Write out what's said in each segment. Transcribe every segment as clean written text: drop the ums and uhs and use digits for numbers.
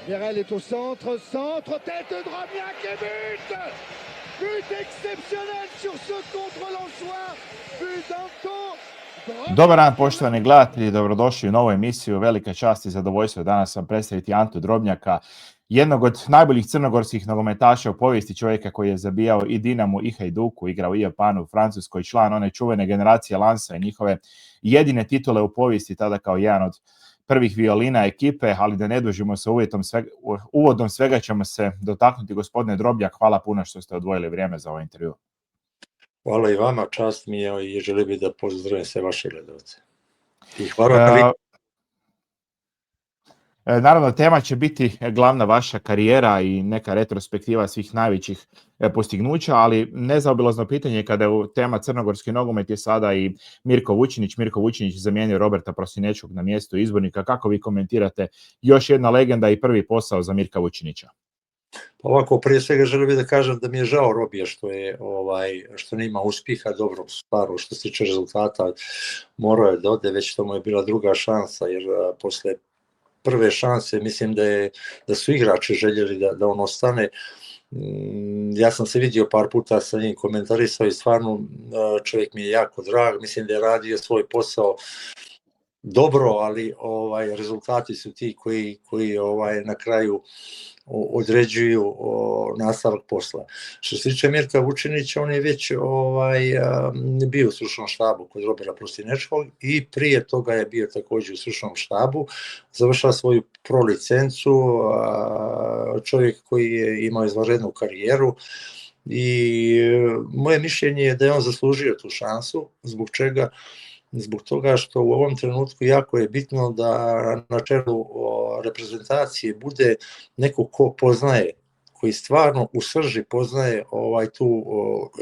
Vérel est au centre, tête de Drobnjak et but! But exceptionnel sur ce contre Lensois, but d'Anton Drobnjak. Dobar dan, poštovani gledatelji, dobrodošli u novu emisiju. Velika čast i zadovoljstvo danas vam predstaviti Antu Drobnjaka, jednog od najboljih crnogorskih nogometaša u povijesti, čovjeka koji je zabijao i Dinamu i Hajduku, igrao i Japanu u Francuskoj, član one čuvene generacije Lansa i njihove jedine titule u povijesti, tada kao jedan od prvih violina ekipe, ali da ne dužimo se uvodom svega ćemo se dotaknuti. Gospodine Drobnjak, hvala puno što ste odvojili vrijeme za ovaj intervju. Hvala i vama, čast mi je i želim bi da pozdravim sve vaše gledalce. I hvala. Naravno, tema će biti glavna vaša karijera i neka retrospektiva svih najvećih postignuća, ali nezaobilazno pitanje kada je tema crnogorski nogomet je sada i Mirko Vučinić. Mirko Vučinić zamijenio Roberta Prosinečkog na mjestu izbornika. Kako vi komentirate još jedna legenda i prvi posao za Mirka Vučinića? Ovako, prije svega želim da kažem da mi je žao Robija što nema uspjeha, dobro stvarno što se tiče rezultata, morao je da ode, već to mu je bila druga šansa, jer posle prve šanse mislim da su igrači željeli da on ostane. Ja sam se vidio par puta sa njim, komentarisao i stvarno čovjek mi je jako drag, mislim da je radio svoj posao dobro, ali rezultati su ti koji na kraju određuju nastavak posla. Što se tiče Mirka Vučinića, on je već bio u stručnom štabu kod Roberta Prosinečkog i prije toga je bio također u stručnom štabu, završava svoju pro licencu, čovjek koji je imao izvanrednu karijeru i moje mišljenje je da je on zaslužio tu šansu. Zbog čega? Zbog toga što u ovom trenutku jako je bitno da na čelu reprezentacije bude neko ko poznaje, koji stvarno u srži poznaje tu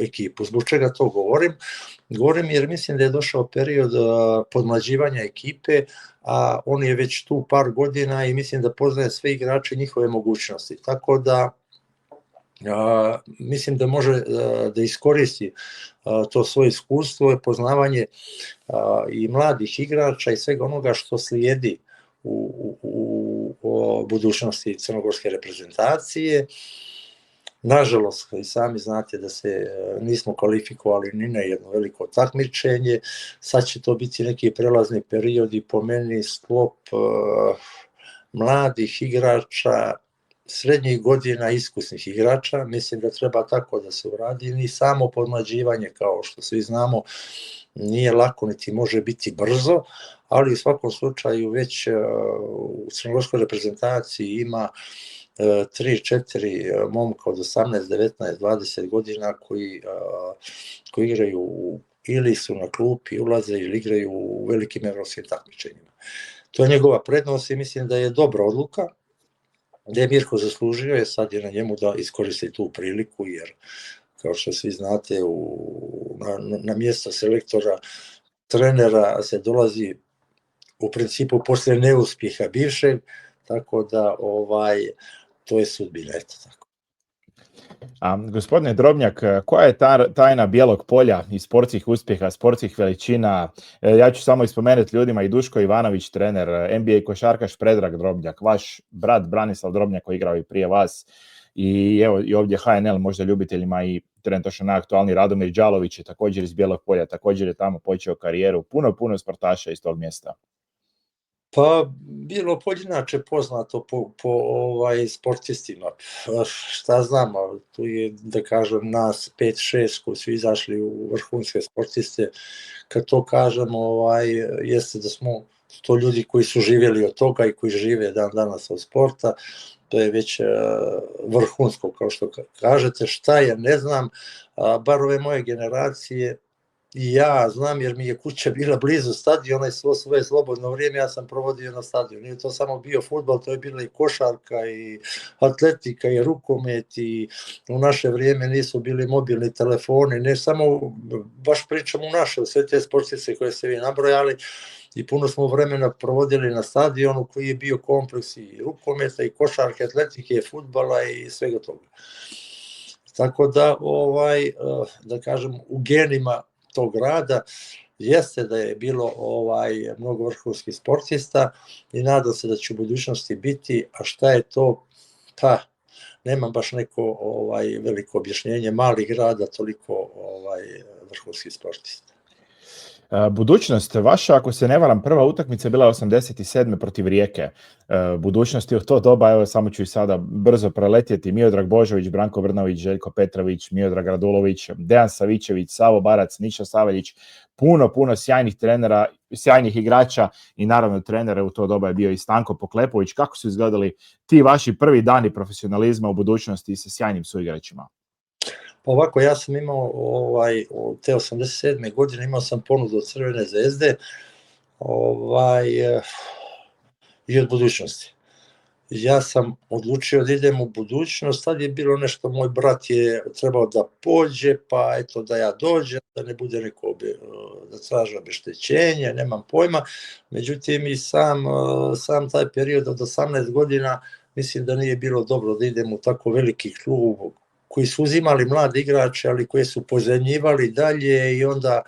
ekipu. Zbog čega to govorim? Govorim jer mislim da je došao period podmlađivanja ekipe, a on je već tu par godina i mislim da poznaje sve igrače i njihove mogućnosti. Tako da mislim da može da iskoristi to svoje iskustvo i poznavanje i mladih igrača i svega onoga što slijedi u budućnosti crnogorske reprezentacije. Nažalost, i sami znate da se nismo kvalifikovali ni na jedno veliko takmičenje. Sad će to biti neki prelazni period i po meni sklop mladih igrača, srednjih godina iskusnih igrača, mislim da treba tako da se uradi, ni samo podmlađivanje, kao što svi znamo, nije lako niti može biti brzo, ali u svakom slučaju već u crnogorskoj reprezentaciji ima 3-4 momka od 18, 19, 20 godina koji igraju ili su na klupi, ulaze ili igraju u velikim evropskim takmičenjima. To je njegova prednost i mislim da je dobra odluka. Da je Mirko zaslužio je, sad je na njemu da iskoristi tu priliku, jer kao što svi znate na mjesto selektora, trenera se dolazi u principu posle neuspjeha bivšeg, tako da to je sudbina, eto tako. Gospodine Drobnjak, koja je tajna bijelog polja i sportskih uspjeha, sportskih veličina? Ja ću samo ispomenuti ljudima i Duško Ivanović, trener, NBA košarkaš Predrag Drobnjak, vaš brat Branislav Drobnjak koji igrao i prije vas, i evo i ovdje HNL, možda ljubiteljima i trenutačno najaktualniji Radomir Đalović je također iz bijelog polja, također je tamo počeo karijeru, puno sportaša iz tog mjesta. Pa, Bijelo polje inače poznato po sportistima, šta znam, tu je, da kažem, nas 5-6 koji su izašli u vrhunske sportiste, kad to kažem, jeste da smo to ljudi koji su živjeli od toga i koji žive dan danas od sporta, to je već vrhunsko, kao što kažete. Šta je, ne znam, bar ove moje generacije, i ja znam jer mi je kuća bila blizu stadiona i svo svoje slobodno vrijeme ja sam provodio na stadionu. Nije to samo bio fudbal, to je bila i košarka i atletika i rukomet i u naše vrijeme nisu bili mobilni telefoni, ne samo, baš pričam u naše, sve te sportice koje ste vi nabrojali i puno smo vremena provodili na stadionu koji je bio kompleks i rukometa i košarke, atletike i fudbala i svega toga. Tako da, da kažem, u genima tog rada jeste da je bilo mnogo vrhunskih sportista i nadam se da će u budućnosti biti, a šta je to, pa nemam baš neko veliko objašnjenje, mali grada, toliko vrhunskih sportista. Budućnost vaša, ako se ne varam, prva utakmica bila 87. protiv Rijeke. Budućnosti u to doba, evo samo ću i sada brzo preletjeti, Miodrag Božović, Branko Brnović, Željko Petrović, Miodrag Radulović, Dejan Savićević, Savo Barac, Niša Saveljić, puno sjajnih trenera, sjajnih igrača i naravno trenera u to doba je bio i Stanko Poklepović. Kako su izgledali ti vaši prvi dani profesionalizma u budućnosti sa sjajnim suigračima? Ovako, ja sam imao te 87. godine imao sam ponudu od Crvene zvezde i od budućnosti. Ja sam odlučio da idem u budućnost, tad je bilo nešto, moj brat je trebao da pođe, pa eto da ja dođem, da ne bude neko da traži obeštećenje, nemam pojma. Međutim, i sam taj period od 18 godina mislim da nije bilo dobro da idem u tako veliki klub koji su uzimali mlade igrače, ali koji su pozemljivali dalje i onda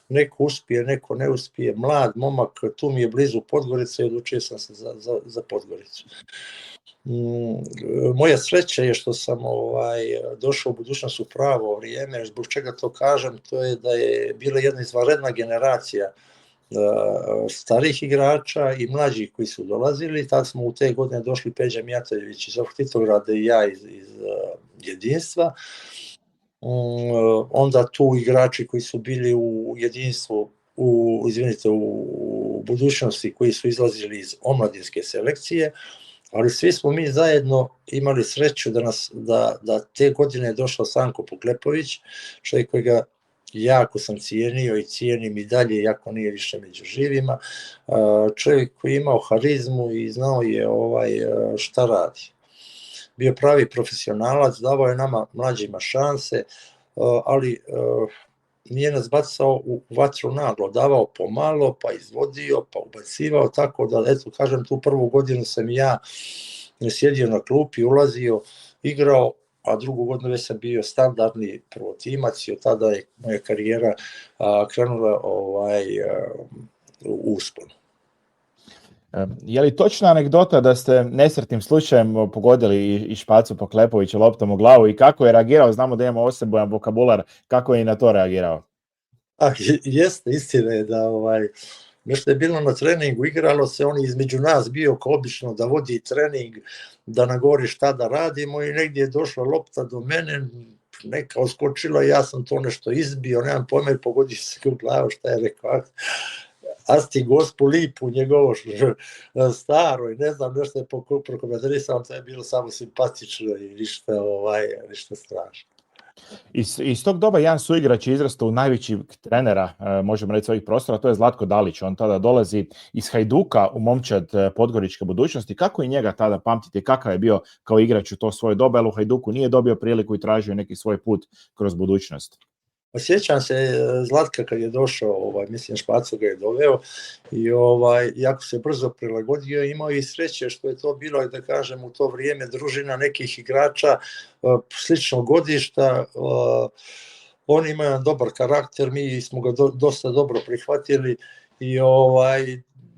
neko uspije, neko ne uspije. Mlad momak, tu mi je blizu Podgorica i odlučio sam se za Podgoricu. Moja sreća je što sam došao u budućnost u pravo vrijeme. Zbog čega to kažem, to je da je bila jedna izvanredna generacija starih igrača i mlađih koji su dolazili. Tad smo u te godine došli Peđa Mijatović iz Titograda i ja iz jedinstva. Onda tu igrači koji su bili u jedinstvu, u budućnosti, koji su izlazili iz omladinske selekcije, ali svi smo mi zajedno imali sreću da te godine je došao Stanko Poklepović, čovjek kojega jako sam cijenio i cijenim i dalje, iako nije više među živima, čovjek koji je imao harizmu i znao je šta radi. Bio pravi profesionalac, davao je nama mlađima šanse, ali nije nas bacao u vatru naglo, davao pomalo, pa izvodio, pa ubacivao, tako da, eto, kažem, tu prvu godinu sam ja sjedio na klupi, ulazio, igrao, a drugu godinu već sam bio standardni prvotimac i od tada je moja karijera krenula u usponu. Je li točna anegdota da ste nesretnim slučajem pogodili i Špacu Poklepovića loptom u glavu i kako je reagirao? Znamo da imamo osebujan vokabular, kako je i na to reagirao? Jeste, istina je da nešto je bilo na treningu, igralo se, on između nas bio kao obično da vodi trening, da nam govori šta da radimo i negdje je došla lopta do mene, neka oskočila i ja sam to nešto izbio, nemam pojma i pogodio se u glavu, šta je rekao, asti gospu lipu njegovo staro i ne znam, nešto je prokomentarisao, to je bilo samo simpatično i ništa strašno. Iz tog doba jedan suigrač je izrastao u najveći trenera, možemo reći, ovih prostora, to je Zlatko Dalić. On tada dolazi iz Hajduka u momčad podgoričke budućnosti. Kako i njega tada pamtite, kakav je bio kao igrač u to svoje doba, jer u Hajduku nije dobio priliku i tražio neki svoj put kroz budućnost? Sjećam se Zlatka kad je došao, mislim Špacu ga je doveo i jako se brzo prilagodio, imao i sreće što je to bilo, da kažem, u to vrijeme družina nekih igrača sličnog godišta, oni imaju jedan dobar karakter, mi smo ga dosta dobro prihvatili i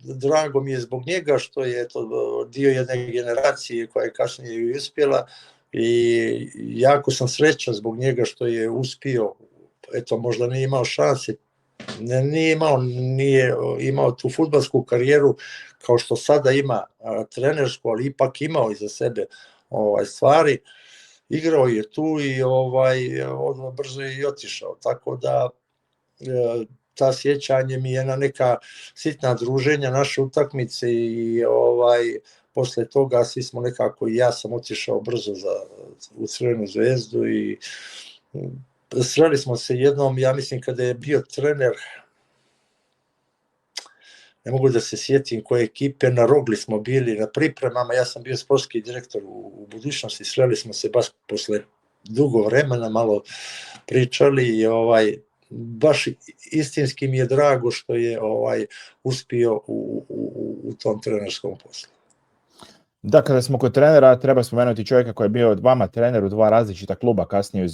drago mi je zbog njega što je to dio jedne generacije koja je kasnije i uspjela i jako sam srećan zbog njega što je uspio. Eto, možda nije imao šanse, nije imao tu fudbalsku karijeru kao što sada ima trenersku, ali ipak imao iza sebe stvari. Igrao je tu i brzo je i otišao, tako da ta sjećanje mi je na neka sitna druženja, naše utakmice i posle toga svi smo nekako, i ja sam otišao brzo u Crvenu zvezdu i sreli smo se jednom, ja mislim kada je bio trener, ne mogu da se sjetim koje ekipe, na Rogli smo bili na pripremama, ja sam bio sportski direktor u budućnosti, sreli smo se baš posle dugo vremena, malo pričali i baš istinski mi je drago što je uspio u tom trenerskom poslu. Da, kada smo kod trenera, treba spomenuti čovjeka koji je bio od vama trener u dva različita kluba, kasnije u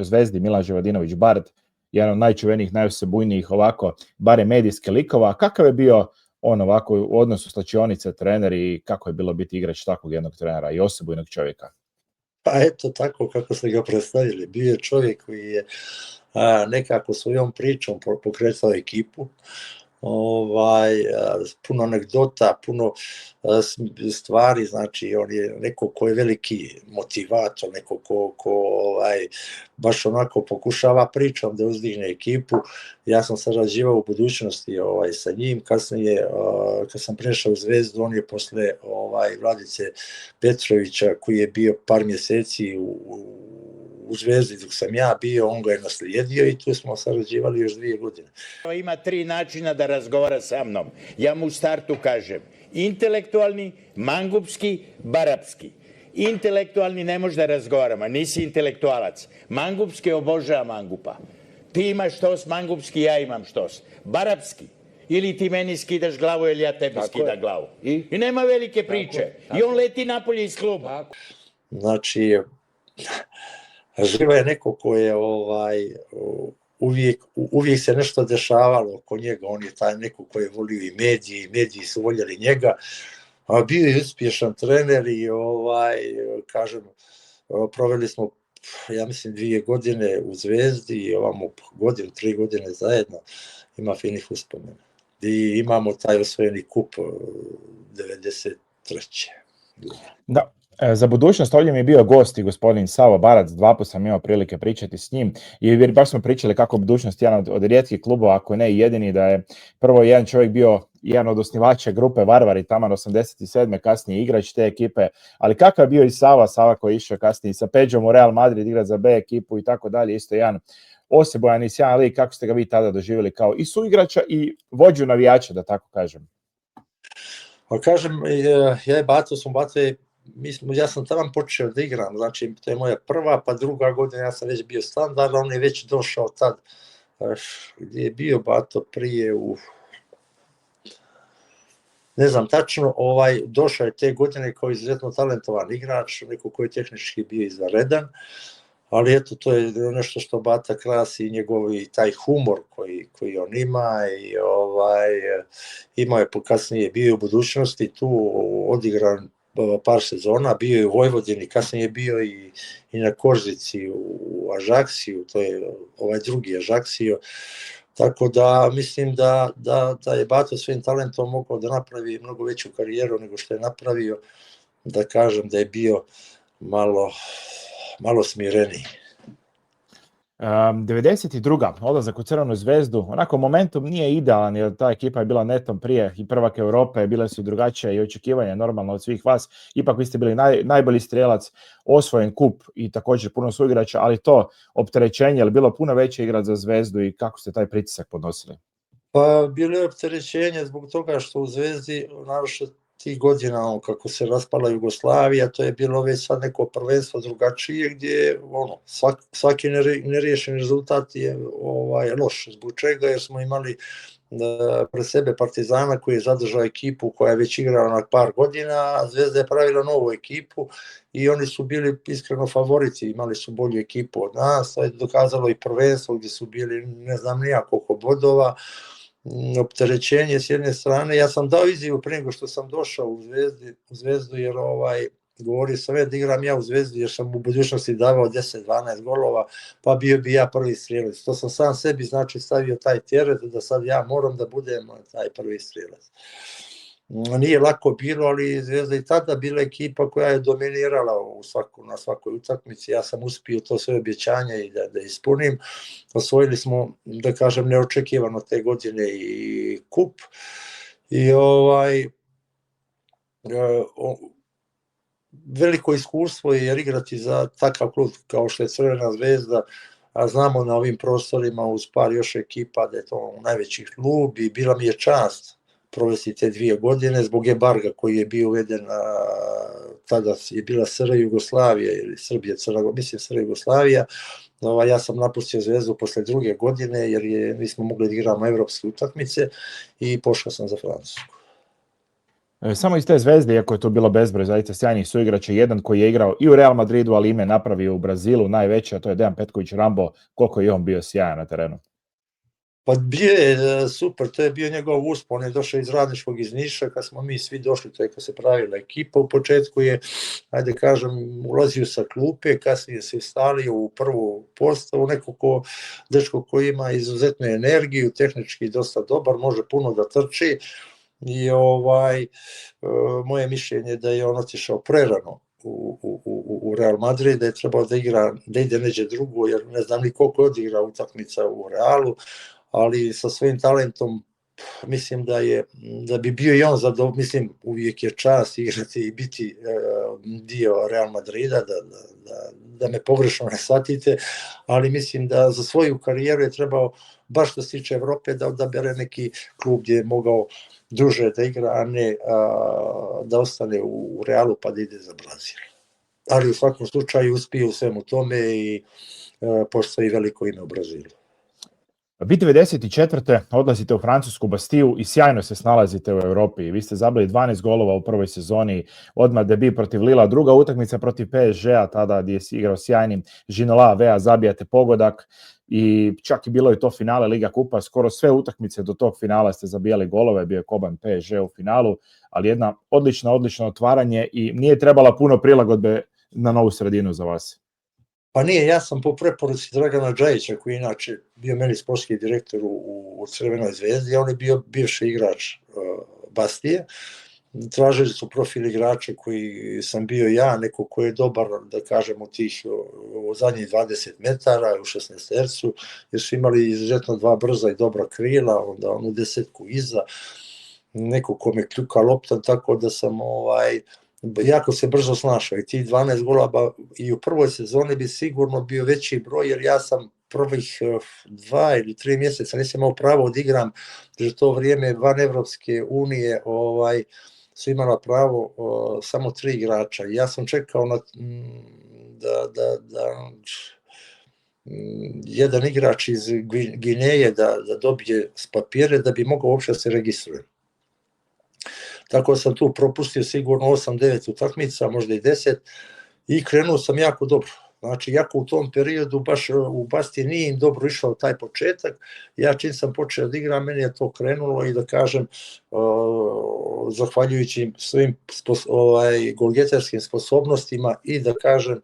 Zvezdi, Milan Živadinović Bard jedan od najčuvenijih, najosebujnijih ovako, barem medijske likova. Kakav je bio on ovako u odnosu slačionice, trener i kako je bilo biti igrač takvog jednog trenera i osebujnog čovjeka? Pa eto tako kako ste ga predstavili. Bio je čovjek koji je nekako svojom pričom pokretao ekipu, puno anegdota, puno stvari, znači on je neko ko je veliki motivator, neko ko baš onako pokušava pričom da uzdigne ekipu. Ja sam sarađivao u budućnosti sa njim, kasnije kad sam prešao u Zvezdu, on je posle Vladice Petrovića koji je bio par mjeseci u Zvezdi dok sam ja bio, on ga je naslijedio i tu smo sarađivali još 2 godine. Ima 3 načina da razgovara sa mnom. Ja mu u startu kažem intelektualni, mangupski, barapski. Intelektualni ne može da razgovaramo, nisi intelektualac. Mangupski obožava mangupa. Ti imaš štos mangupski, ja imam štos. Barapski. Ili ti meni skidaš glavu ili ja tebi skidam glavu. I nema velike priče. I on leti napolje iz kluba. Znači, Živa je neko ko je uvijek se nešto dešavalo oko njega, on je taj neko ko je volio i mediji su voljeli njega, a bio je uspješan trener i kažem, proveli smo, ja mislim, 2 godine u Zvezdi i ovamo 3 godine zajedno, ima finih uspomena. I imamo taj osvojeni kup 93. Da. Za budućnost ovdje mi je bio gost i gospodin Savo Barac, 2 puta sam imao prilike pričati s njim i baš smo pričali kako budućnost je jedan od rijetkih klubova, ako ne i jedini, da je prvo jedan čovjek bio jedan od osnivača grupe Varvari, taman 87. kasnije igrač te ekipe, ali kakav je bio i Sava koji je išao kasnije sa Peđom u Real Madrid igrati za B ekipu i tako dalje, isto jedan osebojan i sjajan lik, kako ste ga vi tada doživjeli kao i suigrača i vođu navijača, da tako kažem? Pa kažem, ja sam tamo počeo da igram, znači to je moja prva, pa druga godina ja sam već bio standard, on je već došao tad, gdje je bio Bato prije ne znam tačno, došao je te godine kao izuzetno talentovan igrač, neko koji je tehnički bio izvanredan, ali eto, to je nešto što Bata krasi i njegovi taj humor koji on ima i imao je kasnije bio u budućnosti tu odigran par sezona, bio je u Vojvodini, kasnije je bio i na Korzici u Ažaksiju, to je drugi Ažaksio, tako da mislim da je Bato svojim talentom mogao da napravi mnogo veću karijeru nego što je napravio, da kažem da je bio malo smireniji. 92. odlazak u Crvenu Zvezdu, onako momentum nije idealan jer ta ekipa je bila netom prije i prvak Europe, bile su drugačije i očekivanja normalno od svih vas, ipak vi ste bili najbolji strijelac, osvojen kup i također puno suigrača, ali to opterećenje je bilo puno veće igrati za Zvezdu i kako ste taj pritisak podnosili? Pa bilo je opterećenje zbog toga što u Zvezdi, naročito tih godina kako se raspala Jugoslavija, to je bilo već sad neko prvenstvo drugačije gdje svaki neriješen rezultat je loš. Zbog čega? Jer smo imali pred sebe Partizana koji je zadržao ekipu koja je već igrala na par godina, a Zvezda je pravila novu ekipu i oni su bili iskreno favoriti, imali su bolju ekipu od nas, to je dokazalo i prvenstvo gdje su bili ne znam nija koliko bodova, opterećenje s jedne strane. Ja sam dao izjavu prije nego što sam došao u Zvezdu jer govorio sam da igram ja u Zvezdi jer sam u budućnosti davao 10-12 golova, pa bio bi ja prvi strijelac. To sam sam sebi znači stavio taj teret da sad ja moram da budem taj prvi strijelac. Nije lako bilo, ali Zvezda i tada bila ekipa koja je dominirala na svakoj utakmici. Ja sam uspio to sve obećanje i da ispunim. Osvojili smo, da kažem, neočekivano te godine i kup. I veliko iskustvo je igrati za takav klub kao što je Crvena Zvezda, a znamo na ovim prostorima uz par još ekipa da je to najveći klub i bila mi je čast provesti te 2 godine zbog embarga koji je bio uveden, tada je bila SR Jugoslavija ili Srbija, SR Jugoslavija. Ja sam napustio Zvezdu posle 2 godine jer nismo mogli da igramo evropske utakmice i pošao sam za Francusku. Samo iz te Zvezde, iako je to bilo bezbroj zaista sjajnih suigrača, jedan koji je igrao i u Real Madridu, ali ime napravio u Brazilu najveće, a to je Dejan Petković Rambo, koliko je on bio sjajan na terenu. Pa bio je super, to je bio njegov uspon, on je došao iz Radničkog iz Niša, kad smo mi svi došli, to je kad se pravila ekipa, u početku je, ajde kažem, ulazio sa klupe, kasnije se stavio u prvu postavu, neko dečko koji ima izuzetnu energiju, tehnički dosta dobar, može puno da trči i moje mišljenje da je on otišao prerano u Real Madrid, da je trebao da igra, da ide neđe drugo, jer ne znam ni koliko je odigrao utakmica u Realu, ali sa svojim talentom mislim da bi bio i on zadovoljan, mislim uvijek je čast igrati i biti dio Real Madrida, da me pogrešno ne shvatite, ali mislim da za svoju karijeru je trebao, baš što se tiče Evrope, da odabere neki klub gdje je mogao duže da igra, a ne da ostane u Realu pa da ide za Brazil. Ali u svakom slučaju uspije u svemu tome i postoji veliko ime u Brazilu. Vi 94. odlazite u francusku Bastiju i sjajno se snalazite u Europi. Vi ste zabili 12 golova u prvoj sezoni, odmah debut protiv Lila, druga utakmica protiv PSG-a, tada gdje si igrao sjajnim Ginola, Vea, zabijate pogodak i čak i bilo je to finale Liga Kupa, skoro sve utakmice do tog finala ste zabijali golove, bio je Koban PSG u finalu, ali jedna odlično otvaranje i nije trebala puno prilagodbe na novu sredinu za vas. Pa nije, ja sam po preporuci Dragana Džajića, koji je inače bio meni sportski direktor u Crvenoj Zvezdi, on je bio bivši igrač Bastije. Tražili su profil igrača koji sam bio ja, neko koji je dobar, da kažem, u zadnjih 20 metara, u 16 tercu, jer su imali izuzetno dva brza i dobra krila, onda onu desetku iza, neko ko me kljuka loptan, tako da sam jako se brzo snašao i ti 12 golaba i u prvoj sezoni bi sigurno bio veći broj, jer ja sam prvih 2 ili 3 mjeseca nisam imao pravo da igram, jer to vrijeme van Evropske unije su imala pravo samo 3 igrača. Ja sam čekao da jedan igrač iz Gineje da dobije papire da bi mogao uopšte se registruje. Tako sam tu propustio sigurno 8-9 utakmica, možda i 10 i krenuo sam jako dobro. Znači, jako u tom periodu baš u Basti nije im dobro išao taj početak. Ja čim sam počeo da igram, meni je to krenulo i da kažem, zahvaljujući svojim golgetarskim sposobnostima i da kažem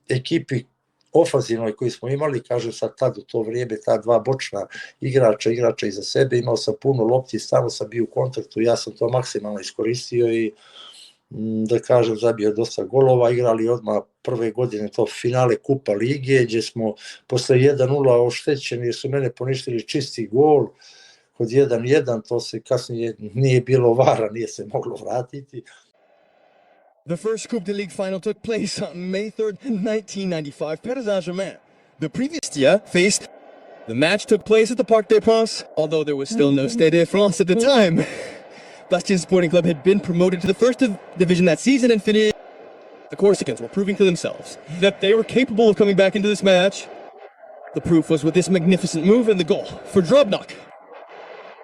ekipi ofanzivnoj koji smo imali, kažem sad tad u to vrijeme, ta dva bočna igrača iza sebe, imao sam puno lopti, stalno sam bio u kontaktu, ja sam to maksimalno iskoristio i da kažem zabio dosta golova, igrali odmah prve godine to finale Kupa Lige, gdje smo posle 1-0 oštećeni jer su mene poništili čisti gol, kod 1-1 to se kasnije nije bilo vara, nije se moglo vratiti. The first Coupe de Ligue final took place on May 3rd, 1995, Paris Saint-Germain. The previous year faced... The match took place at the Parc des Princes, although there was still no Stade de France at the time. Bastia Sporting Club had been promoted to the first division that season and finished... The Corsicans were proving to themselves that they were capable of coming back into this match. The proof was with this magnificent move and the goal for Drobnjak.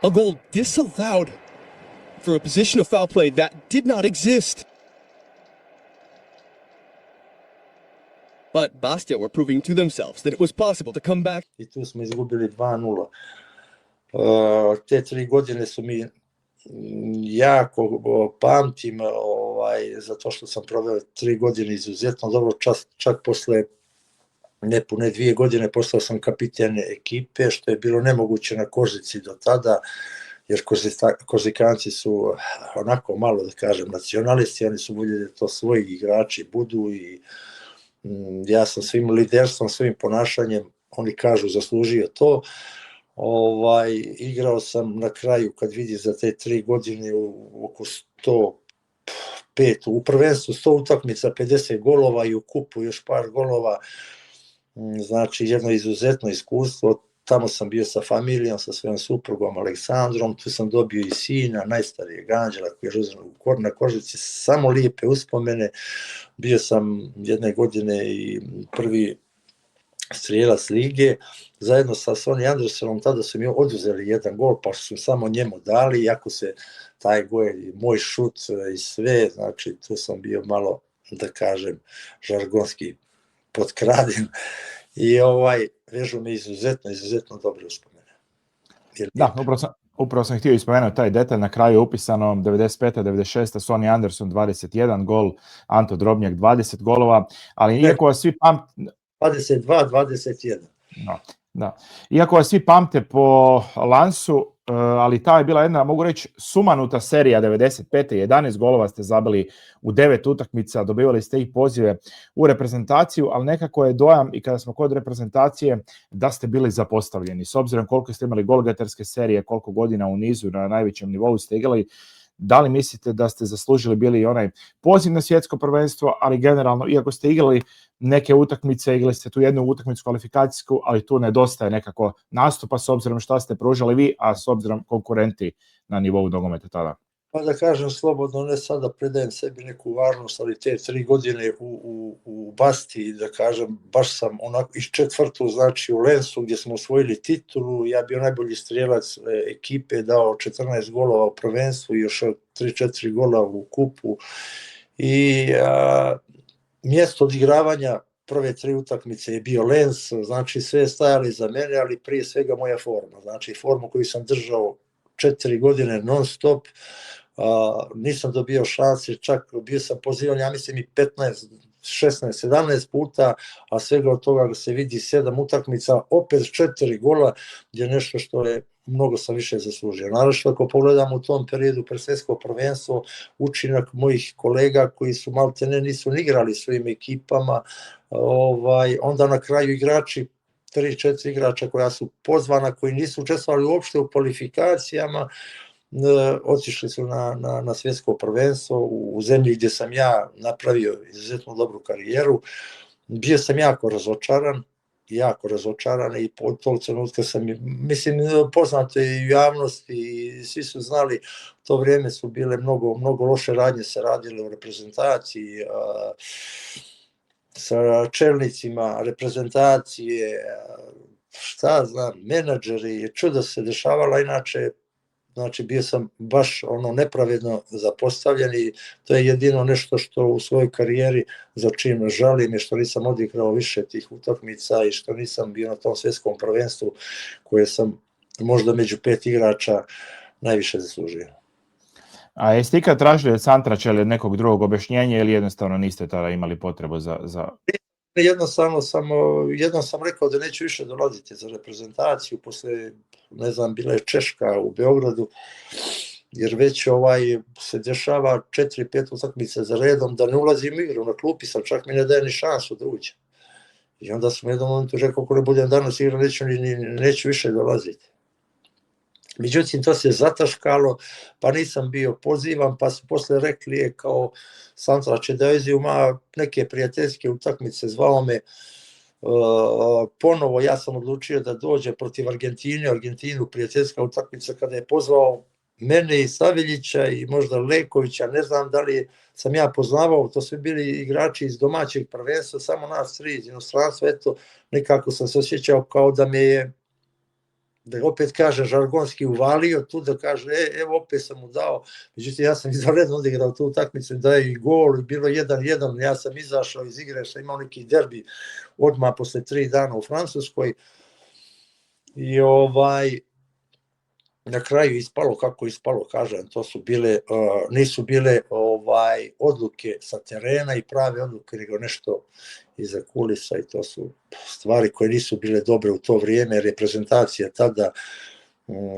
A goal disallowed for a position of foul play that did not exist. But Bastia were proving to themselves that it was possible to come back. I tu smo izgubili 2-0. Te 3 godine su mi jako pamtim, zato što sam proveo 3 godine izuzetno dobro, čak posle nepune 2 godine postao sam kapiten ekipe, što je bilo nemoguće na Kožici do tada, jer Kožikanci su onako malo, da kažem, nacionalisti, oni su voljeli da to svoji igrači budu i ja sam svim liderstvom, svim ponašanjem, oni kažu, zaslužio to. Igrao sam na kraju, kad vidi za te 3 godine, oko 105, u prvenstvu 100 utakmica, 50 golova i u kupu još par golova, znači jedno izuzetno iskustvo. Tamo sam bio sa familijom, sa svojom suprugom Aleksandrom, tu sam dobio i sina, najstarijeg Anđela koji je rođen na Kožici, samo lijepe uspomene. Bio sam jedne godine i prvi strijelac lige, zajedno sa Sonny Andersonom, tada su mi oduzeli jedan gol, pa su samo njemu dali, iako se taj gol, moj šut i sve, znači tu sam bio malo, da kažem, žargonski potkraden i vežu me izuzetno dobre uspomene. Da, upravo sam htio ispomenuti taj detalj, na kraju je upisano 95-96, Sonny Anderson 21 gol, Anto Drobnjak 20 golova, ali iako vas svi 22-21. Da. Iako vas svi pamte po lansu, ali ta je bila jedna, mogu reći, sumanuta serija 95. 11 golova ste zabili u 9 utakmica, dobivali ste ih pozive u reprezentaciju, ali nekako je dojam i kada smo kod reprezentacije da ste bili zapostavljeni. S obzirom koliko ste imali golgeterske serije, koliko godina u nizu na najvećem nivou ste igrali, da li mislite da ste zaslužili bili i onaj poziv na svjetsko prvenstvo, ali generalno, iako ste igrali neke utakmice, igrali ste tu jednu utakmicu kvalifikacijsku, ali tu nedostaje nekako nastupa s obzirom šta ste pružali vi, a s obzirom konkurenti na nivou nogometa tada? Pa da kažem slobodno, ne sada predajem sebi neku važnost, ali te 3 godine u Basti, da kažem, baš sam onako iz četvrtu, znači u Lensu gdje smo osvojili titulu, ja bio najbolji strijelac ekipe, dao 14 golova u prvenstvu i još 3-4 gola u kupu i mjesto odigravanja prve 3 utakmice je bio Lens, znači sve je stajali za mene, ali prije svega moja forma, znači formu koju sam držao 4 godine non stop, nisam dobio šanse, čak bio sam pozivan, ja mislim i 15, 16, 17 puta, a svega od toga se vidi 7 utakmica, opet 4 gola, je nešto što je mnogo sam više zaslužio. Naravno, ako pogledam u tom periodu pred svjetsko prvenstvo, učinak mojih kolega koji su maltene nisu igrali svojim ekipama, onda na kraju igrači 3-4 igrača koja su pozvana, koji nisu učestvovali uopšte u kvalifikacijama, otišli su na svjetsko prvenstvo u zemlji gdje sam ja napravio izuzetno dobru karijeru. Bio sam jako razočaran i od tog trenutka sam, mislim, poznato je i u javnosti i svi su znali, to vrijeme su bile mnogo loše radnje se radile u reprezentaciji, sa čelnicima reprezentacije, šta znam, menadžeri, čudo se dešavala, inače, znači bio sam baš nepravedno zapostavljen i to je jedino nešto što u svojoj karijeri za čim žalim je što nisam odigrao više tih utakmica i što nisam bio na tom svjetskom prvenstvu koje sam možda među 5 igrača najviše zaslužio. A jeste ikad tražili od Santrača ili od nekog drugog objašnjenja ili jednostavno niste tada imali potrebu za... Jednostavno sam rekao da neću više dolaziti za reprezentaciju, posle, ne znam, bila je Češka u Beogradu, jer već se dešava 4-5 utakmice za redom, da ne ulazim u igru, na klupi sam, čak mi ne daje ni šansu da uđem. I onda sam u jednom momentu rekao, ako ne budem danas igra, neću više dolaziti. Međutim, to se zataškalo, pa nisam bio pozivan, pa su posle rekli kao Santrač je Daveziju ima neke prijateljske utakmice, zvao me ponovo, ja sam odlučio da dođe protiv Argentinu prijateljska utakmica, kada je pozvao mene i Saviljića i možda Lekovića, ne znam da li sam ja poznavao, to su bili igrači iz domaćeg prvenstva, samo nas 3 iz inostranstva, eto, nekako sam se osjećao kao da me je, da opet kaže žargonski uvalio tu, da kaže evo opet sam mu dao, međutim ja sam izvanredno odigrao tu utakmicu, daje i gol, bilo 1-1, ja sam izašao iz igre, sam imao neki derbi odmah posle 3 dana u Francuskoj i na kraju ispalo kako ispalo, kažem, to su bile, nisu bile odluke sa terena i prave odluke, nego nešto iza kulisa i to su stvari koje nisu bile dobre u to vrijeme. Reprezentacija tada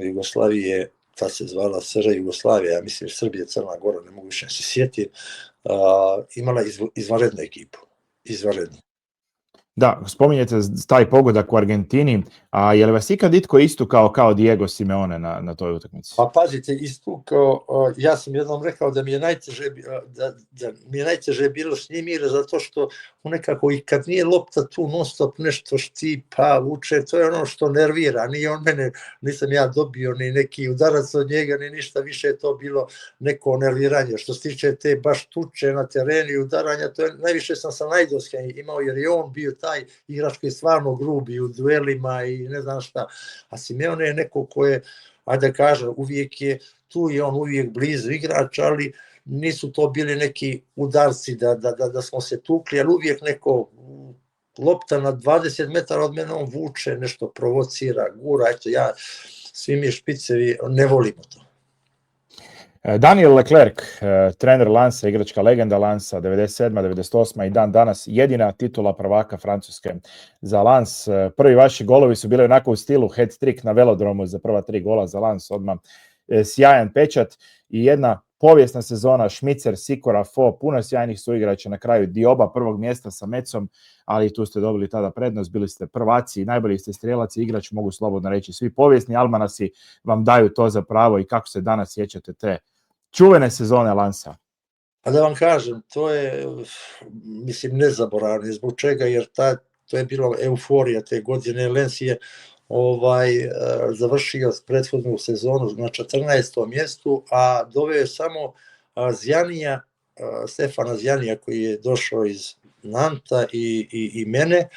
Jugoslavije, ta se zvala SR Jugoslavija, ja mislim Srbija, Crna Gora, ne mogu više se sjetiti, imala izvanrednu ekipu, izvanrednu. Da, spominjete taj pogodak u Argentini, a je li vas ikad itko istukao kao Diego Simeone na toj utakmici? Pa pazite, istukao, ja sam jednom rekao da mi je najteže bilo s njim igra, zato što nekako i kad nije lopta tu non stop nešto štipa, vuče, to je ono što nervira, nije on mene, nisam ja dobio ni neki udarac od njega, ni ništa više, je to bilo neko nerviranje. Što se tiče te baš tuče na terenu i udaranja, to je najviše sam sa Najdovskim imao, jer je on bio taj igrač koji je stvarno grubi u duelima i ne znam šta. A Simeone je neko ko je, ajde da kažem, uvijek je tu i on uvijek blizu igrač, ali nisu to bili neki udarci da smo se tukli, ali uvijek neko lopta na 20 metara od mene, on vuče, nešto provocira, gura, eto ja, svi mi špicevi ne volimo to. Daniel Leclerc, trener Lansa, igračka legenda Lansa, 97. 98. i dan danas jedina titula prvaka Francuske za Lans. Prvi vaši golovi su bili onako u stilu hat-trick na velodromu za prva 3 gola za Lans, odmah sjajan pečat i jedna povijesna sezona, Šmicer, Sikora, Fo, puno sjajnih suigrača, na kraju Dioba prvog mjesta sa Metsom, ali tu ste dobili tada prednost, bili ste prvaci, najbolji ste strijelac i igrač, mogu slobodno reći. Svi povijesni almanasi vam daju to za pravo i kako se danas sjećate te čuvene sezone Lansa? A da vam kažem, to je, mislim, nezaboravno. Zbog čega? Jer to je bilo euforija te godine. Lens je završio prethodnu sezonu na 14. mjestu, a doveo je samo Zjanija, Stefana Zjanija, koji je došao iz Nanta i mene.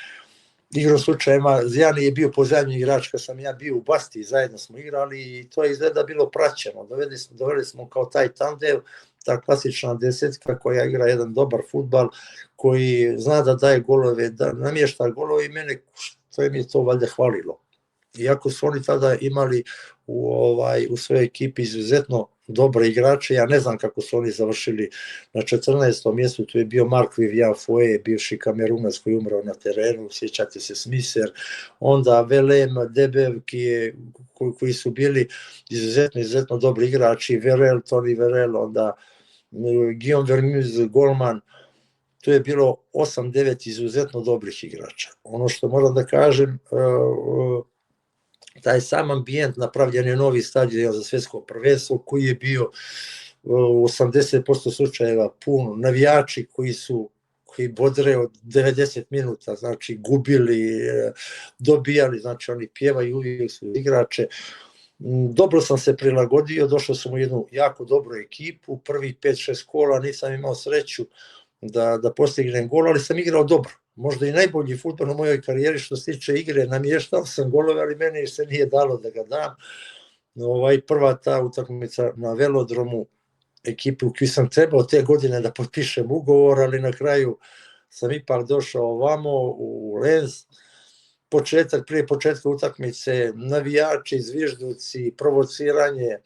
Igrom slučajima, Zjani je bio pozadnji igrač kad sam ja bio u Basti, zajedno smo igrali i to je izgleda bilo praćeno. Doveli smo kao taj tandem, ta klasična desetka koja igra jedan dobar fudbal, koji zna da daje golove, da namješta golove i mene, što je mi to valjda hvalilo. Iako su oni tada imali u svojoj ekipi izuzetno dobre igrače, ja ne znam kako su oni završili na 14. mjestu, tu je bio Mark Vivian Foe, bivši Kamerunac koji je umrao na terenu, sjećate se Smiser, onda Velem, Debev, koji su bili izuzetno dobri igrači, Verel, Toni Verel, onda Guillaume Vermuz, golman, tu je bilo 8-9 izuzetno dobrih igrača. Ono što moram da kažem, taj sam ambijent, napravljen je novi stadion za svjetsko prvenstvo koji je bio u 80% slučajeva pun, navijači koji bodre od 90 minuta, znači gubili, dobijali, znači oni pjevaju, uvijek su igrače. Dobro sam se prilagodio, došao sam u jednu jako dobru ekipu, prvi 5-6 kola nisam imao sreću da postignem gol, ali sam igrao dobro. Možda i najbolji fudbal u mojoj karijeri što se tiče igre, namještao sam golove, ali meni se nije dalo da ga dam. Prva ta utakmica na velodromu, ekipu u kojoj sam trebao te godine da potpišem ugovor, ali na kraju sam ipak došao ovamo u Lens. Prije početka utakmice, navijači, zvižduci, provociranje,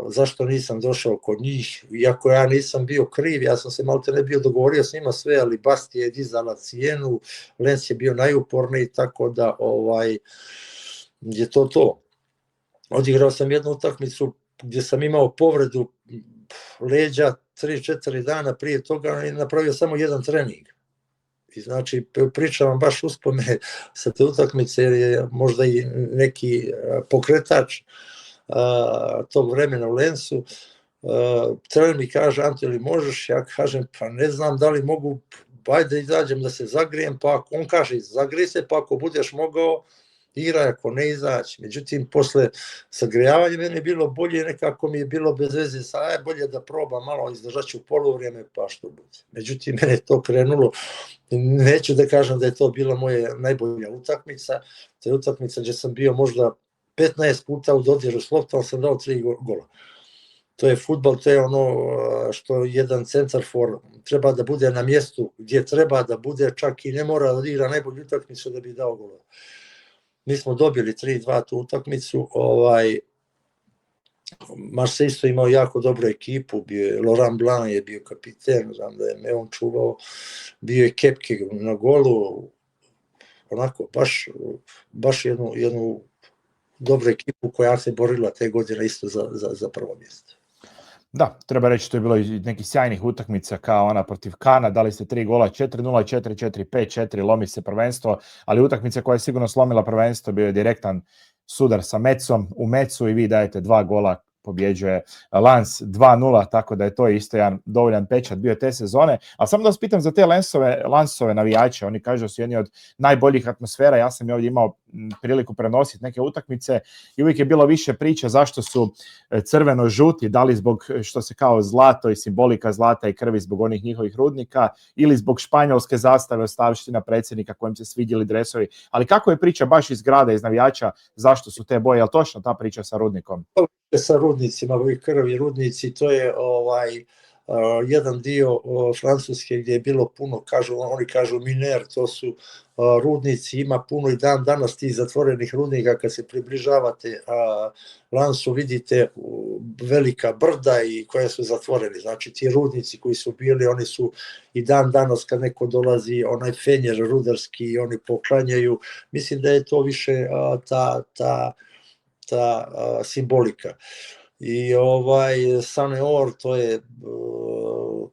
zašto nisam došao kod njih, iako ja nisam bio kriv, ja sam se malo te ne bio dogovorio s njima sve, ali Basti je dizala cijenu, Lens je bio najuporniji, tako da je to. Odigrao sam jednu utakmicu gdje sam imao povredu leđa 3-4 dana prije toga i napravio samo jedan trening. I znači, pričam vam baš uspomene sa te utakmice, jer je možda i neki pokretač tog vremena u Lensu. Trener mi kaže, Anto, ili možeš? Ja kažem, pa ne znam da li mogu, ajde izađem da se zagrijem, pa on kaže, zagrij se, pa ako budeš mogao, igraj, ako ne izaći. Međutim, posle zagrijavanja meni je bilo bolje, nekako mi je bilo bez veze, bolje da probam malo, izdržat ću polovrijeme, pa što bude. Međutim, mene je to krenulo, neću da kažem da je to bila moja najbolja utakmica, to je utakmica gdje sam bio možda 15 puta u dodiru s loptom, sam dao 3 gola. To je fudbal, to je ono što jedan centarfor treba da bude na mjestu gdje treba da bude, čak i ne mora da igra najbolju utakmicu da bi dao gola. Mi smo dobili 3-2 tu utakmicu, Marseille isto imao jako dobru ekipu, bio je Laurent Blanc je bio kapiten, znam da je me on čuvao, bio je Kepke na golu, onako, baš jednu dobru ekipu koja se borila te godine isto za prvo mjesto. Da, treba reći, to je bilo i nekih sjajnih utakmica kao ona protiv Kana, dali ste 3 gola, 4-0, 4-4, 5-4, lomi se prvenstvo, ali utakmica koja je sigurno slomila prvenstvo bio je direktan sudar sa Metsom u Metsu i vi dajete 2 gola, pobjeđuje Lens 2-0, tako da je to isto jedan dovoljan pečat bio te sezone. Ali samo da vas pitam za te Lensove navijače, oni kažu da su jedni od najboljih atmosfera, ja sam je ovdje imao priliku prenositi neke utakmice i uvijek je bilo više priča zašto su crveno-žuti, da li zbog što se kao zlato i simbolika zlata i krvi zbog onih njihovih rudnika ili zbog španjolske zastave ostavština predsjednika kojim se svidjeli dresovi. Ali kako je priča baš iz grada, iz navijača, zašto su te boje? Je li točno ta priča sa rudnikom? Sa rudnicima, krvi rudnici, to je jedan dio Francuske gdje je bilo puno, oni kažu miner, to su rudnici, ima puno i dan danas tih zatvorenih rudnika. Kad se približavate Lansu vidite velika brda i koja su zatvoreni, znači ti rudnici koji su bili, oni su i dan danas kad neko dolazi, onaj fenjer rudarski, oni poklanjaju. Mislim da je to više ta simbolika. I Saint-Omer, to je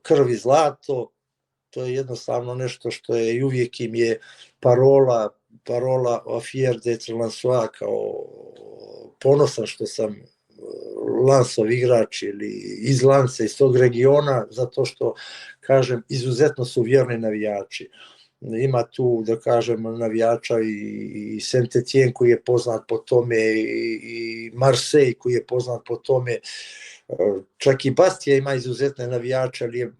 krv i zlato, to je jednostavno nešto što je i uvijek im je parola Fier d'être Lançois, kao ponosan što sam Lansov igrač ili iz Lance, iz tog regiona, zato što, kažem, izuzetno su vjerni navijači. Ima tu, da kažem, navijača i Saint-Étienne koji je poznat po tome i Marseille koji je poznat po tome. Čak i Bastia ima izuzetne navijače, ali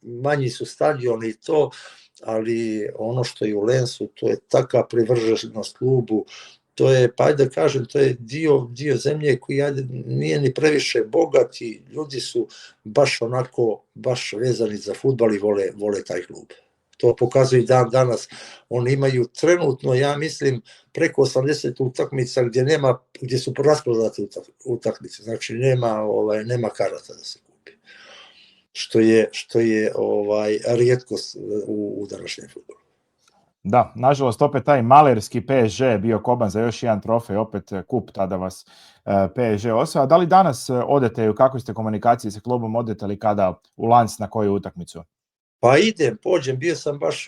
manji su stadioni i to, ali ono što je u Lensu, to je taka privrženost klubu, to je, pa da kažem, to je dio zemlje koji nije ni previše bogati, ljudi su baš onako, baš vezani za fudbal i vole taj klub. To pokazuje i dan danas. Oni imaju trenutno, ja mislim, preko 80 utakmica gdje su rasprodate utakmice, znači nema karata da se kupi. Što je rijetkost u današnjem fudbalu. Da, nažalost opet taj malerski PSG bio koban za još jedan trofej, opet kup, tada vas PSG osvaja. Da li danas odete i u kakvoj ste komunikaciji sa klubom, odete li kada u Lens, na koju utakmicu? Pa pođem, bio sam baš,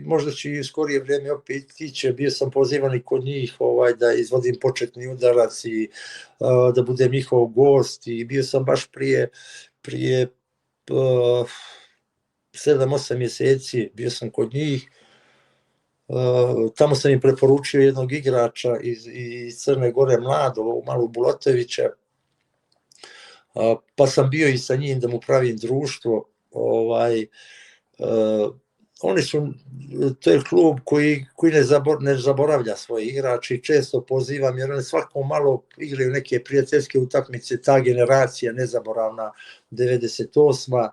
možda ću i u skorije vrijeme opet ići, bio sam pozivan i kod njih da izvodim početni udarac i da budem njihov gost i bio sam baš prije 7-8 mjeseci, bio sam kod njih. Tamo sam im preporučio jednog igrača iz Crne Gore, mladog, malo Bulatovića, pa sam bio i sa njim da mu pravim društvo. To je klub koji ne zaboravlja svoje igrače i često pozivam, jer oni svako malo igraju neke prijateljske utakmice, ta generacija nezaboravna 98.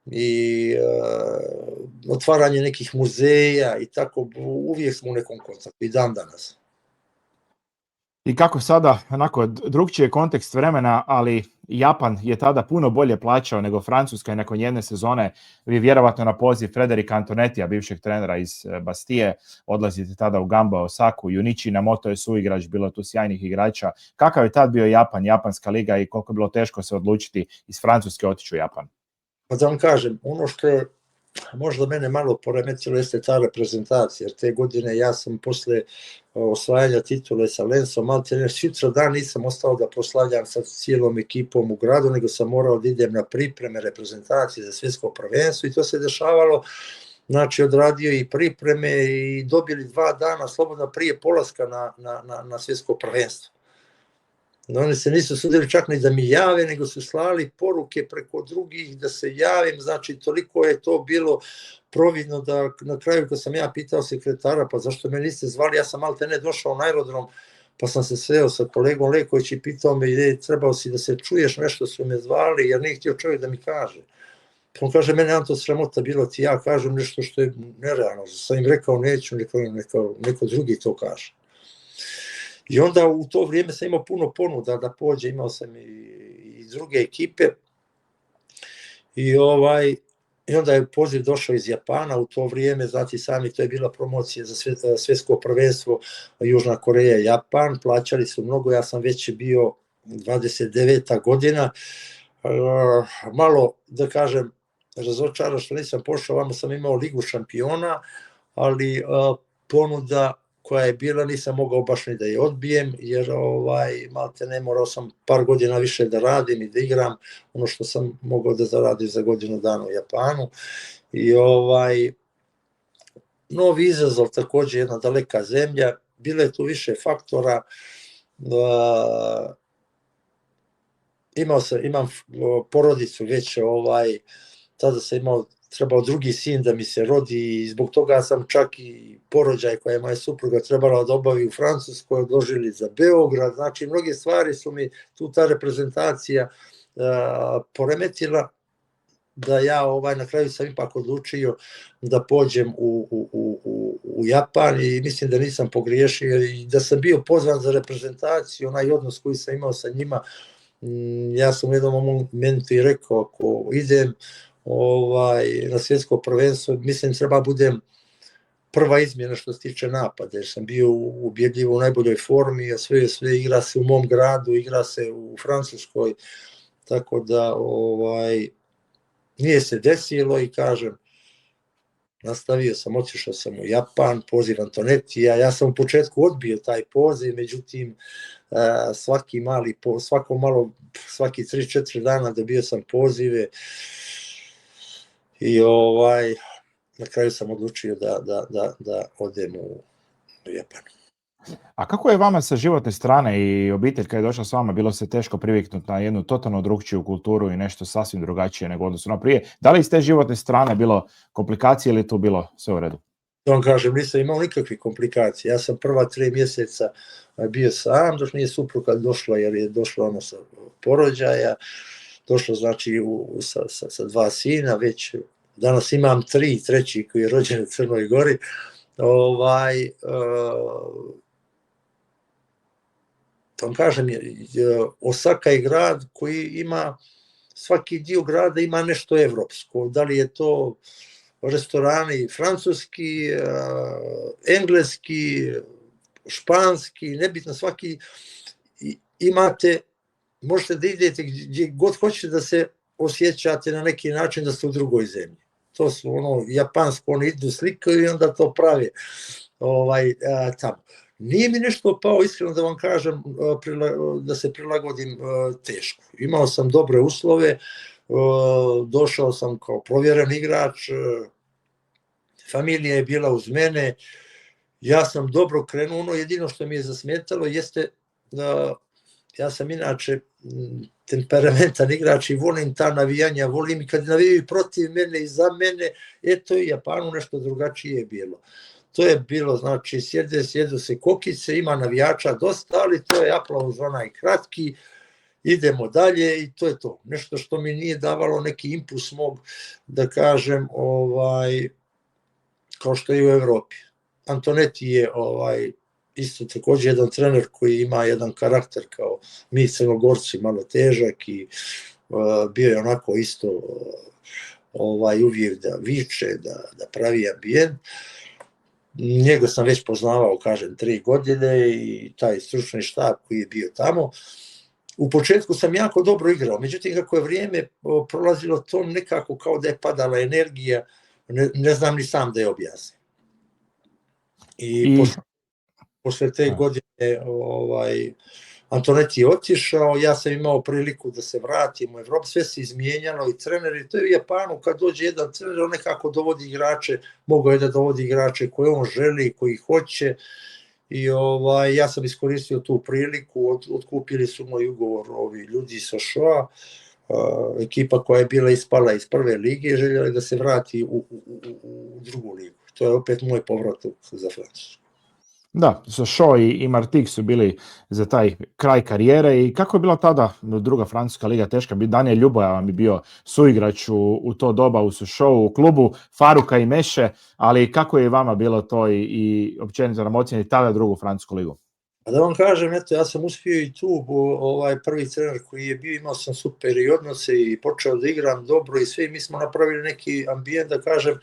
i otvaranje nekih muzeja i tako, uvijek smo u nekom kontaktu i dan danas. I kako sada, onako, drugčiji kontekst vremena, ali Japan je tada puno bolje plaćao nego Francuska i nakon jedne sezone vi vjerovatno na poziv Frederika Antonetija, bivšeg trenera iz Bastije, odlazite tada u Gamba Osaku, Junichi Namoto je suigrač, bilo tu sjajnih igrača. Kakav je tad bio Japan, japanska liga i koliko je bilo teško se odlučiti iz Francuske otići u Japan? Pa da vam kažem, ono što je možda mene malo poremetilo jeste ta reprezentacija, jer te godine ja sam posle osvajanja titule sa Lensom, maltene sutra dan nisam ostao da proslavljam sa cijelom ekipom u gradu, nego sam morao da idem na pripreme reprezentacije za svjetsko prvenstvo i to se dešavalo, znači odradio i pripreme i dobili 2 dana slobodno prije polaska na svjetsko prvenstvo. Oni se nisu sudili čak ni da mi jave, nego su slali poruke preko drugih da se javim, znači toliko je to bilo providno da na kraju kad sam ja pitao sekretara, pa zašto me niste zvali, ja sam maltene došao na aerodrom, pa sam se sreo sa kolegom Leković i pitao me, trebao si da se čuješ, nešto su me zvali, jer nije htio čovjek da mi kaže. On kaže, mene nam to sramota bilo, ti ja kažem nešto što je nerealno, sam im rekao neću, neko drugi to kaže. I onda u to vrijeme sam imao puno ponuda da pođe, imao sam i druge ekipe i onda je poziv došao iz Japana u to vrijeme, znači sami to je bila promocija za svjetsko prvenstvo Južna Koreja i Japan, plaćali su mnogo, ja sam već bio 29. godina, malo da kažem razočarao što nisam pošao, vamo sam imao Ligu šampiona, ali ponuda koja je bila, nisam mogao baš ni da je odbijem, jer maltene morao sam par godina više da radim i da igram ono što sam mogao da zaradim za godinu dana u Japanu. I novi izazov, takođe jedna daleka zemlja, bilo je tu više faktora. Imam porodicu već, tada sam trebao drugi sin da mi se rodi i zbog toga sam čak i porođaj koja je moja supruga trebala da obavi u Francuskoj odložili za Beograd, znači mnoge stvari su mi tu ta reprezentacija poremetila, da ja na kraju sam ipak odlučio da pođem u Japan i mislim da nisam pogriješio i da sam bio pozvan za reprezentaciju, onaj odnos koji sam imao sa njima, ja sam u jednom momentu i rekao, ako idem na svjetsko prvenstvo, mislim treba budem prva izmjena što se tiče napada, jer sam bio ubjedljivo u najboljoj formi, a sve igra se u mom gradu, igra se u Francuskoj, tako da nije se desilo i kažem, nastavio sam, otišao sam u Japan, poziv Antonetija, ja sam u početku odbio taj poziv, međutim svaki 3-4 dana dobio sam pozive i na kraju sam odlučio da odem u Japan. A kako je vama sa životne strane i obitelj kad je došla s vama, bilo se teško priviknuti na jednu totalno drugčiju kulturu i nešto sasvim drugačije nego odnosno na prije? Da li iz te životne strane bilo komplikacije ili je tu bilo sve u redu? Da vam kažem, nisam imao nikakvih komplikacija. Ja sam prva 3 mjeseca bio sam, dok nije supruga došla, jer je došla sa porođaja, došla znači sa 2 sina, već danas imam 3, treći koji je rođen u Crnoj Gori. Vam kažem, Osaka je grad koji ima, svaki dio grada ima nešto evropsko, da li je to restorani francuski, engleski, španski, nebitno, svaki imate, možete da idete gdje god hoćete da se osjećate na neki način da ste u drugoj zemlji. To su japansko, oni idu slikaju i onda to prave tamo. Nije mi nešto pao, iskreno da vam kažem, da se prilagodim teško. Imao sam dobre uslove, došao sam kao provjeren igrač, familija je bila uz mene, ja sam dobro krenuo, jedino što mi je zasmetalo jeste da ja sam inače temperamentan igrač i volim ta navijanja, volim i kad navijaju protiv mene i za mene, to je u Japanu nešto drugačije bilo. To je bilo, znači, sjedu se kokice, ima navijača dosta, ali to je aplauz onaj kratki, idemo dalje i to je to. Nešto što mi nije davalo neki impuls mog, da kažem, kao što je u Evropi. Antonetti je isto također jedan trener koji ima jedan karakter kao mi Crnogorci, malo težak i bio je onako isto uvijek da viče, da pravi ambijent. Njega sam već poznavao, kažem, 3 godine i taj stručni štab koji je bio tamo. U početku sam jako dobro igrao, međutim kako je vrijeme prolazilo, to nekako kao da je padala energija, ne znam ni sam da je objasnim. I posle te godine Antonetti je otišao, ja sam imao priliku da se vratim u Evropu, sve se izmijenjalo i treneri, to je u Japanu, kad dođe jedan trener, on nekako dovodi igrače, mogao je da dovodi igrače koje on želi, koji hoće i ja sam iskoristio tu priliku, otkupili su moj ugovor ovi ljudi sa Shoa, ekipa koja je bila ispala iz prve lige, željela da se vrati u drugu ligu. To je opet moj povratak za Francusku. Da, Sochaux i Martigues su bili za taj kraj karijere i kako je bila tada druga francuska liga teška? Daniel Ljuboja vam je bio suigrač u to doba u Sochauxu, u klubu Faruka i Meše, ali kako je vama bilo to i općenito nam ocjeni tada drugu francusku ligu? A da vam kažem, ja sam uspio i tu, prvi trener koji je bio, imao sam super i odnose i počeo da igram dobro i sve, mi smo napravili neki ambijent, da kažem,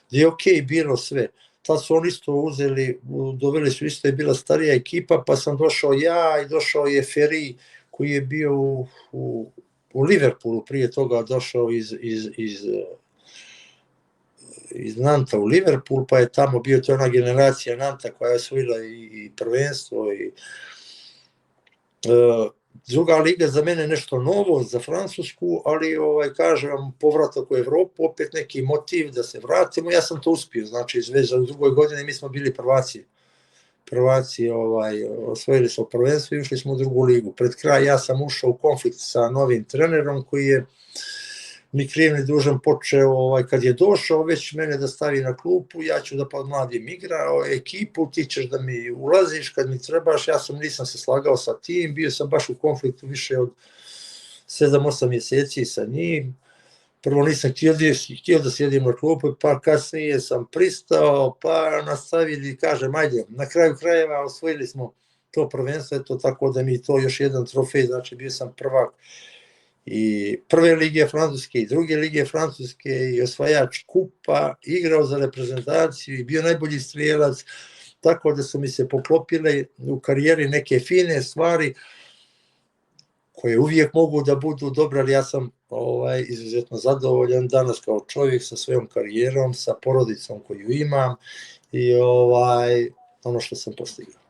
gdje je okej bilo sve. Tad su oni isto uzeli, doveli su isto, je bila starija ekipa, pa sam došao ja i došao je Ferry koji je bio u Liverpoolu, prije toga došao iz Nanta u Liverpool, pa je tamo bio to ona generacija Nanta koja je osvojila i prvenstvo. druga liga za mene nešto novo, za Francusku, ali kažem vam, povratak u Evropu, opet neki motiv da se vratimo, ja sam to uspio, znači već u drugoj godini mi smo bili prvaci osvojili smo prvenstvo i ušli smo u drugu ligu. Pred kraj ja sam ušao u konflikt sa novim trenerom koji je ni kriv ni dužan počeo, kad je došao već mene da stavi na klupu, ja ću da pod mladim igrao ekipu, ti ćeš da mi ulaziš kad mi trebaš, nisam se slagao sa tim, bio sam baš u konfliktu više od 7-8 mjeseci sa njim. Prvo nisam htio da sjedim na klupu, pa kasnije sam pristao, pa nastavili, kažem, ajde, na kraju krajeva osvojili smo to prvenstvo, eto tako da mi to još jedan trofej, znači bio sam prvak i prve lige Francuske i druge lige Francuske i osvajač kupa, igrao za reprezentaciju i bio najbolji strijelac, tako da su mi se poklopile u karijeri neke fine stvari koje uvijek mogu da budu dobre, ali ja sam izuzetno zadovoljan danas kao čovjek sa svojom karijerom, sa porodicom koju imam i ono što sam postigao.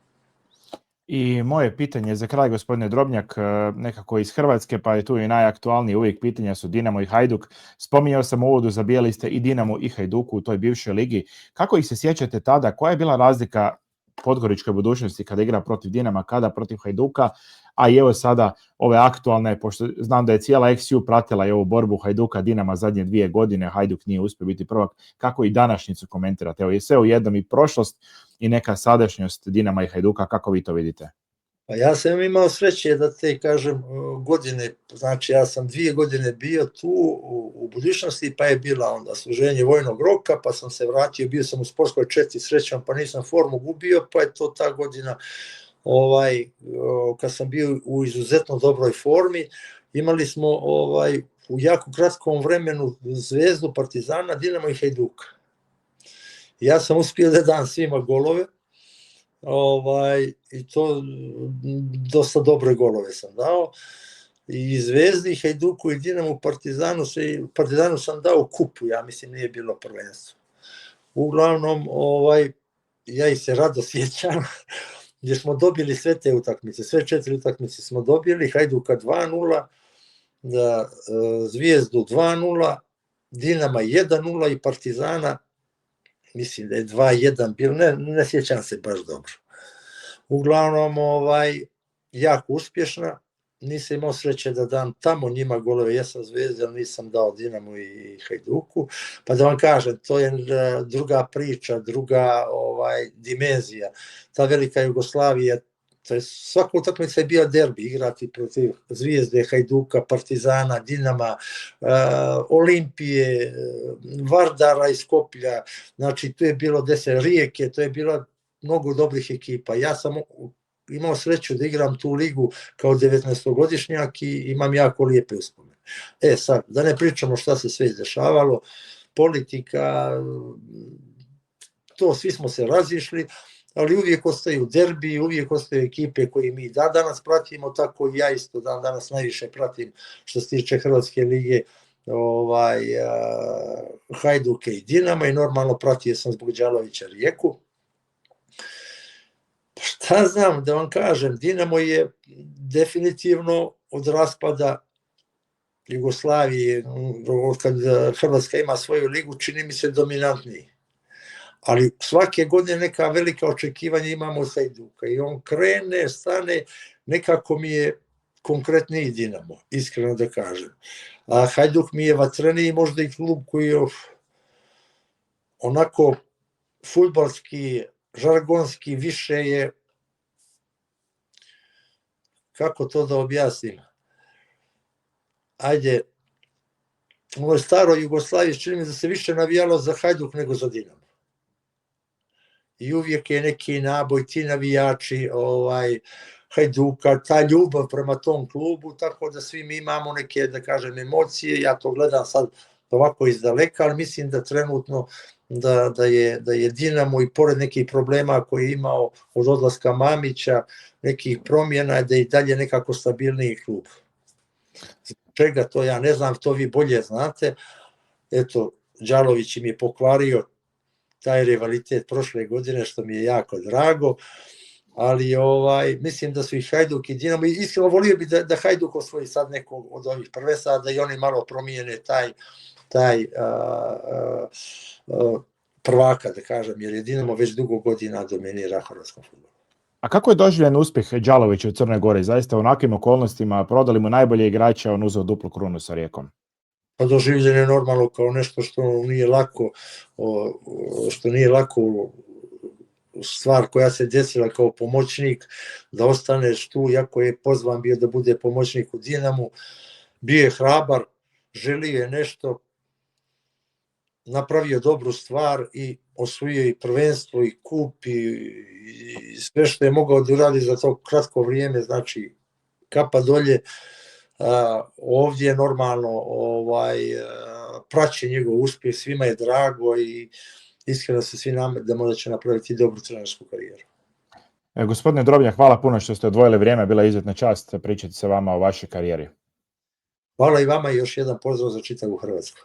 I moje pitanje za kraj, gospodine Drobnjak, nekako iz Hrvatske, pa je tu i najaktualnije uvijek pitanja su Dinamo i Hajduk. Spominjao sam u uvodu, zabijali ste i Dinamo i Hajduku u toj bivšoj ligi. Kako ih se sjećate tada? Koja je bila razlika podgoričkoj budućnosti kada igra protiv Dinama, kada protiv Hajduka? A i evo sada ove aktualne, pošto znam da je cijela XU pratila i ovu borbu Hajduka Dinama zadnje 2 godine, Hajduk nije uspio biti prvak. Kako i današnjicu komentirate? Evo je sve u jednom, i prošlost i neka sadašnjost Dinama i Hajduka, kako vi to vidite? Pa ja sam imao sreće da te kažem godine, znači ja sam 2 godine bio tu u budućnosti, pa je bila onda služenje vojnog roka, pa sam se vratio, bio sam u sportskoj 4 srećan, pa nisam formu gubio, pa je to ta godina kad sam bio u izuzetno dobroj formi, imali smo u jako kratkom vremenu Zvezdu, Partizana, Dinamo i Hajduka. Ja sam uspio da dam svima golove, i to dosta dobre golove sam dao. I Zvezdi, Hajduku i Dinamu, Partizanu sam dao kupu, ja mislim nije bilo prvenstvo. Uglavnom, ja ih se rado sjećam, gdje smo dobili sve te utakmice, sve 4 utakmice smo dobili, Hajduka 2-0, Zvijezdu 2-0, Dinama 1-0 i Partizana, mislim da je 2-1 bilo, ne sjećam se baš dobro. Uglavnom, jako uspješna, nisam imao sreće da dam tamo njima golove, ja sam Zvezdi, ali nisam dao Dinamu i Hajduku, pa da vam kažem, to je druga priča, druga dimenzija, ta velika Jugoslavija, to je svaka utakmica je bio derbi, igrati protiv Zvijezde, Hajduka, Partizana, Dinama, Olimpije, Vardara iz Skoplja, znači tu je bilo 10 Rijeke, to je bilo mnogo dobrih ekipa. Ja sam imao sreću da igram tu ligu kao 19-godišnjak i imam jako lijepe uspomene. Sad, da ne pričamo šta se sve izdešavalo, politika, to svi smo se razišli, ali uvijek ostaju derbi, uvijek ostaju ekipe koje mi danas pratimo, tako i ja isto danas najviše pratim što se tiče Hrvatske lige, Hajduke i Dinama i normalno pratio sam zbog Đalovića Rijeku. Šta znam da vam kažem, Dinamo je definitivno od raspada Jugoslavije, kad Hrvatska ima svoju ligu, čini mi se dominantniji. Ali svake godine neka velika očekivanja imamo od Hajduka i on krene, stane, nekako mi je konkretniji Dinamo, iskreno da kažem. A Hajduk mi je vatreniji, možda i klub koji je onako fudbalski, žargonski, više je, kako to da objasnim, ajde, u ovoj staroj Jugoslaviji čini mi da se više navijalo za Hajduk nego za Dinamo. I uvijek je neki naboj, ti navijači Hajduka, ta ljubav prema tom klubu, tako da svi mi imamo neke, da kažem, emocije, ja to gledam sad ovako iz daleka, ali mislim da trenutno da je Dinamo i pored nekih problema koje je imao od odlaska Mamića, nekih promjena, da je i dalje nekako stabilniji klub. Čega to ja ne znam, to vi bolje znate. Eto, Đalović im je pokvario taj rivalitet prošle godine, što mi je jako drago. ali mislim da su i Hajduk i Dinamo, iskreno volio bi da Hajduk osvoji sad nekog od ovih prvesa, da i oni malo promijene taj prvaka, da kažem, jer je Dinamo već dugo godina dominira hrvatskom fudbalu. A kako je doživljen uspjeh Đalovića u Crnoj Gori? Zaista u onakvim okolnostima prodali mu najbolje igrače, on uzeo duplu krunu sa Rijekom. Pa doživljen je normalno kao nešto što nije lako stvar koja se desila kao pomoćnik, da ostaneš tu, iako je pozvan bio da bude pomoćnik u Dinamu, bio je hrabar, želio je nešto, napravio dobru stvar i osvojio i prvenstvo i kup i sve što je mogao da uradi za to kratko vrijeme, znači kapa dolje. Ovdje je normalno praći njegov uspjeh, svima je drago i iskreno se svi nadamo da će napraviti dobru trenersku karijeru. Gospodine Drobnjak, hvala puno što ste odvojili vrijeme, bila je izuzetna čast pričati sa vama o vašoj karijeri. Hvala i vama i još jedan pozdrav za čitavu Hrvatsku.